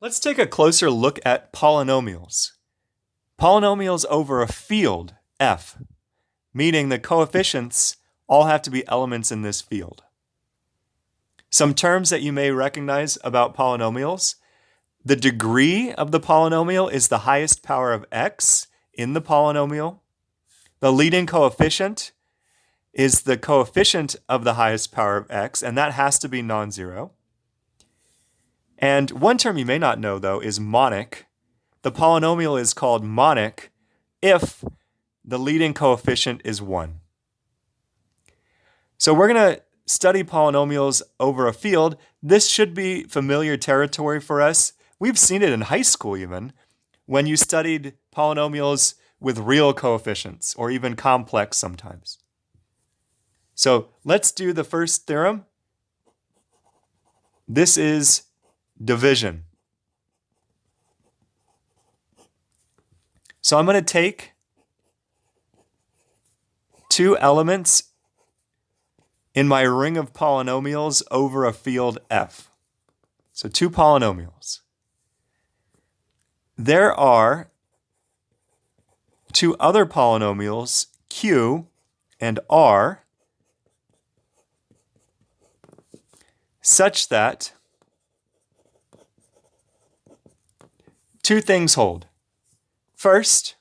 Let's take a closer look at polynomials. Polynomials over a field, F, meaning the coefficients all have to be elements in this field. Some terms that you may recognize about polynomials: the degree of the polynomial is the highest power of x in the polynomial. The leading coefficient is the coefficient of the highest power of x, and that has to be non-zero. And one term you may not know, though, is monic. The polynomial is called monic if the leading coefficient is 1. So we're going to study polynomials over a field. This should be familiar territory for us. We've seen it in high school even, when you studied polynomials with real coefficients, or even complex sometimes. So let's do the first theorem. This is division. So I'm going to take two elements in my ring of polynomials over a field F. So two polynomials. There are two other polynomials, Q and R, such that two things hold. First,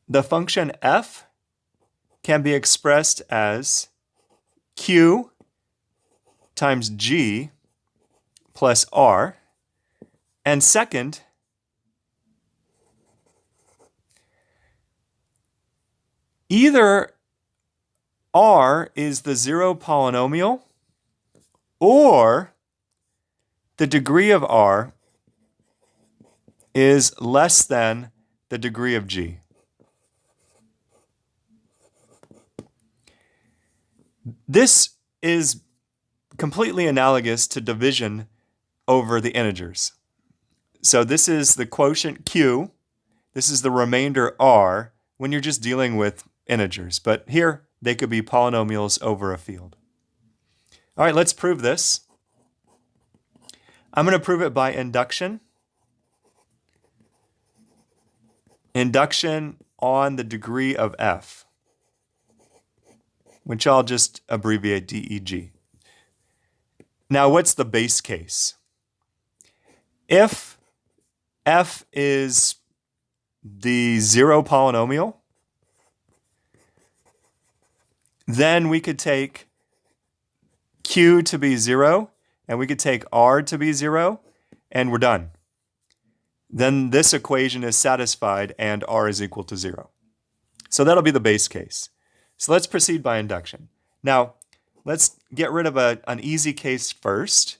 the function f can be expressed as q times g plus r. And second, either r is the zero polynomial or the degree of r is less than the degree of g. This is completely analogous to division over the integers. So this is the quotient q, this is the remainder r when you're just dealing with integers, but here they could be polynomials over a field. All right, let's prove this. I'm going to prove it by induction. Induction on the degree of f, which I'll just abbreviate DEG. Now, what's the base case? If f is the zero polynomial, then we could take q to be 0, and we could take r to be 0, and we're done. Then this equation is satisfied and r is equal to 0. So that'll be the base case. So let's proceed by induction. Now, let's get rid of an easy case first.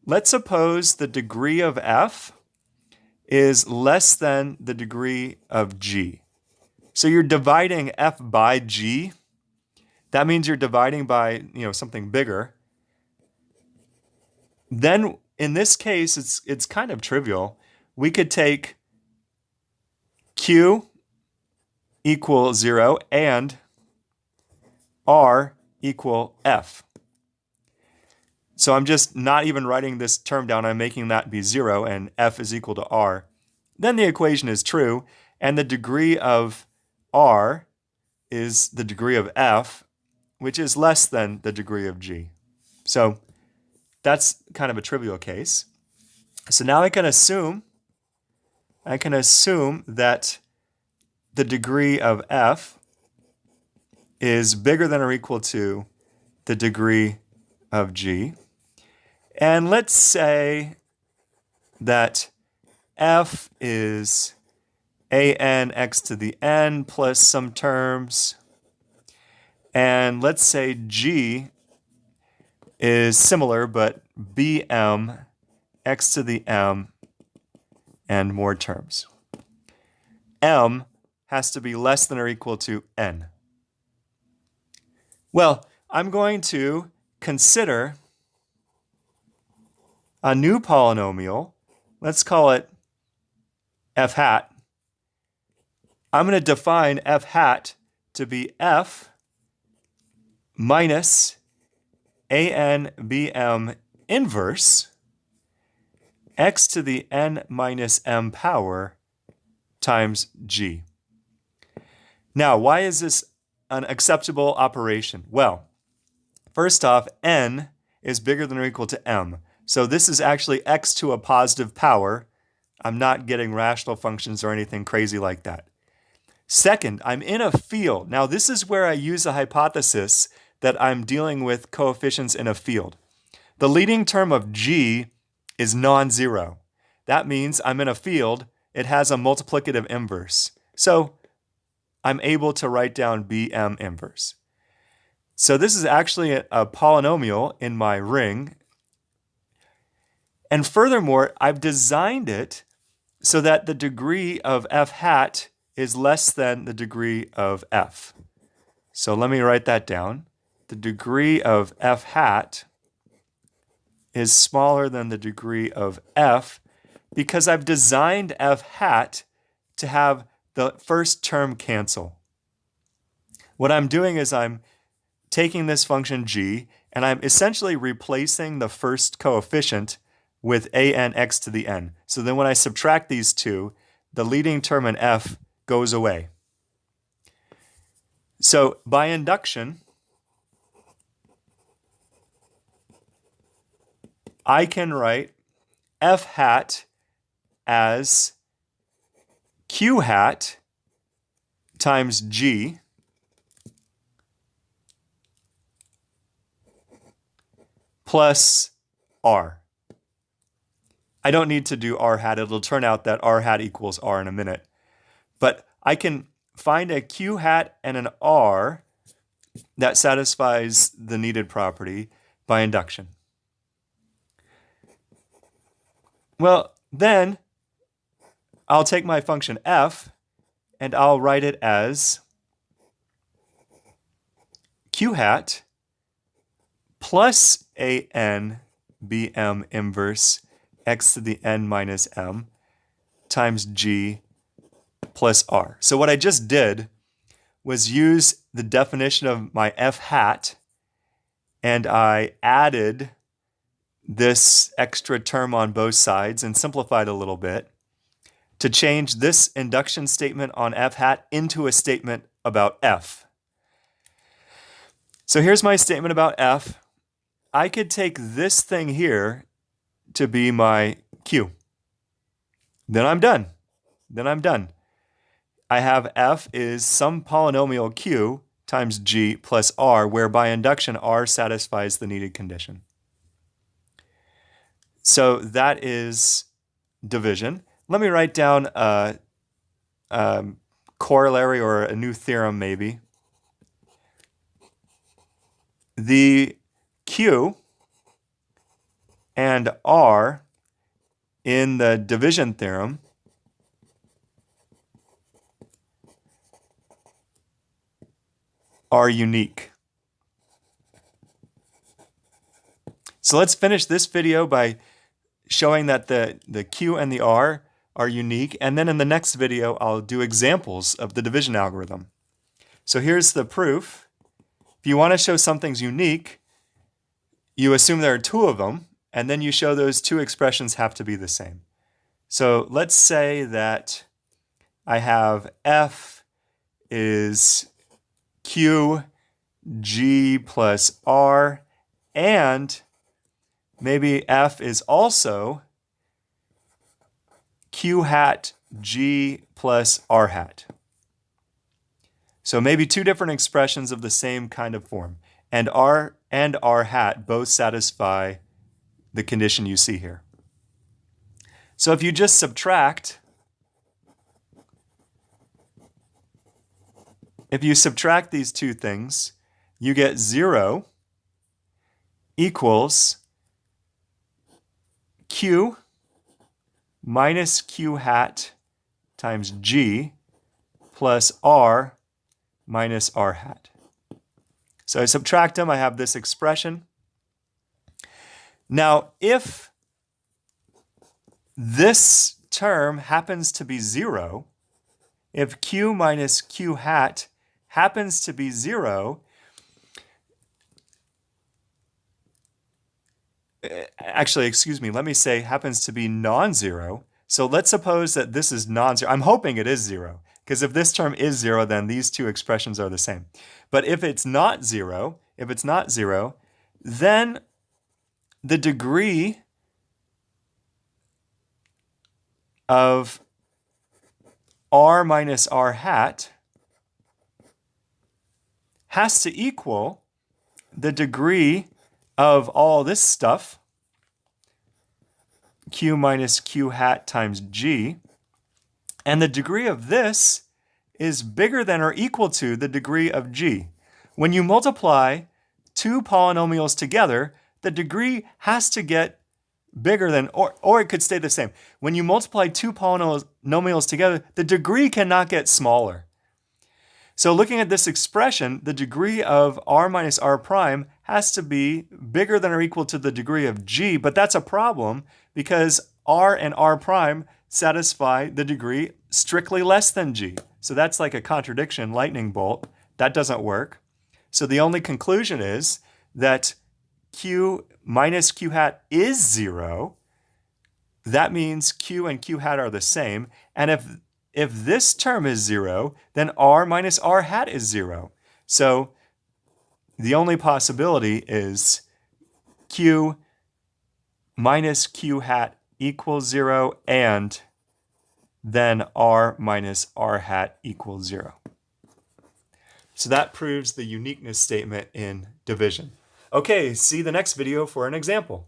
Let's suppose the degree of f is less than the degree of g. So you're dividing f by g. That means you're dividing by, something bigger. Then in this case, it's kind of trivial. We could take q equal 0 and r equal f. So I'm just not even writing this term down. I'm making that be 0 and f is equal to r. Then the equation is true, and the degree of r is the degree of f, which is less than the degree of g. So that's kind of a trivial case. So now I can assume that the degree of f is bigger than or equal to the degree of g. And let's say that f is an x to the n plus some terms. And let's say g is similar, but bm x to the m and more terms. M has to be less than or equal to n. Well, I'm going to consider a new polynomial. Let's call it f hat. I'm going to define f hat to be f minus an bm inverse. x to the n minus m power times g. Now, why is this an acceptable operation? Well, first off, n is bigger than or equal to m. So this is actually x to a positive power. I'm not getting rational functions or anything crazy like that. Second, I'm in a field. Now, this is where I use a hypothesis that I'm dealing with coefficients in a field. The leading term of g is non-zero. That means I'm in a field. It has a multiplicative inverse. So I'm able to write down Bm inverse. So this is actually a polynomial in my ring. And furthermore, I've designed it so that the degree of f hat is less than the degree of f. So let me write that down. The degree of f hat is smaller than the degree of f because I've designed f hat to have the first term cancel. What I'm doing is I'm taking this function g and I'm essentially replacing the first coefficient with an x to the n. So then when I subtract these two, the leading term in f goes away. So by induction, I can write f hat as q hat times g plus r. I don't need to do r hat. It'll turn out that r hat equals r in a minute. But I can find a q hat and an r that satisfies the needed property by induction. Well, then I'll take my function f and I'll write it as q hat plus an bm inverse x to the n minus m times g plus r. So what I just did was use the definition of my f hat and I added this extra term on both sides and simplified a little bit to change this induction statement on f hat into a statement about f. So here's my statement about f. I could take this thing here to be my q. Then I'm done. I have f is some polynomial q times g plus r, where by induction r satisfies the needed condition. So that is division. Let me write down a corollary or a new theorem maybe. The q and r in the division theorem are unique. So let's finish this video by showing that the q and the r are unique, and then in the next video I'll do examples of the division algorithm. So here's the proof. If you want to show something's unique, you assume there are two of them, and then you show those two expressions have to be the same. So let's say that I have f is q g plus r, and maybe f is also q hat g plus r hat. So maybe two different expressions of the same kind of form, and r hat both satisfy the condition you see here. So if you just subtract, these two things, you get 0 equals q minus q hat times g plus r minus r hat. So I subtract them, I have this expression. Now, if this term happens to be 0, if q minus q hat happens to be 0, actually, excuse me, let me say happens to be non-zero. So let's suppose that this is non-zero. I'm hoping it is zero, because if this term is zero, then these two expressions are the same. But if it's not zero, then the degree of r minus r hat has to equal the degree of all this stuff, q minus q hat times g, and the degree of this is bigger than or equal to the degree of g. When you multiply two polynomials together, the degree has to get bigger than, or it could stay the same. When you multiply two polynomials together, the degree cannot get smaller. So looking at this expression, the degree of r minus r prime has to be bigger than or equal to the degree of g, but that's a problem because r and r prime satisfy the degree strictly less than g. So that's like a contradiction, lightning bolt. That doesn't work. So the only conclusion is that q minus q hat is 0. That means q and q hat are the same. And if this term is 0, then r minus r hat is 0. So the only possibility is q minus q hat equals 0, and then r minus r hat equals 0. So that proves the uniqueness statement in division. Okay, see the next video for an example.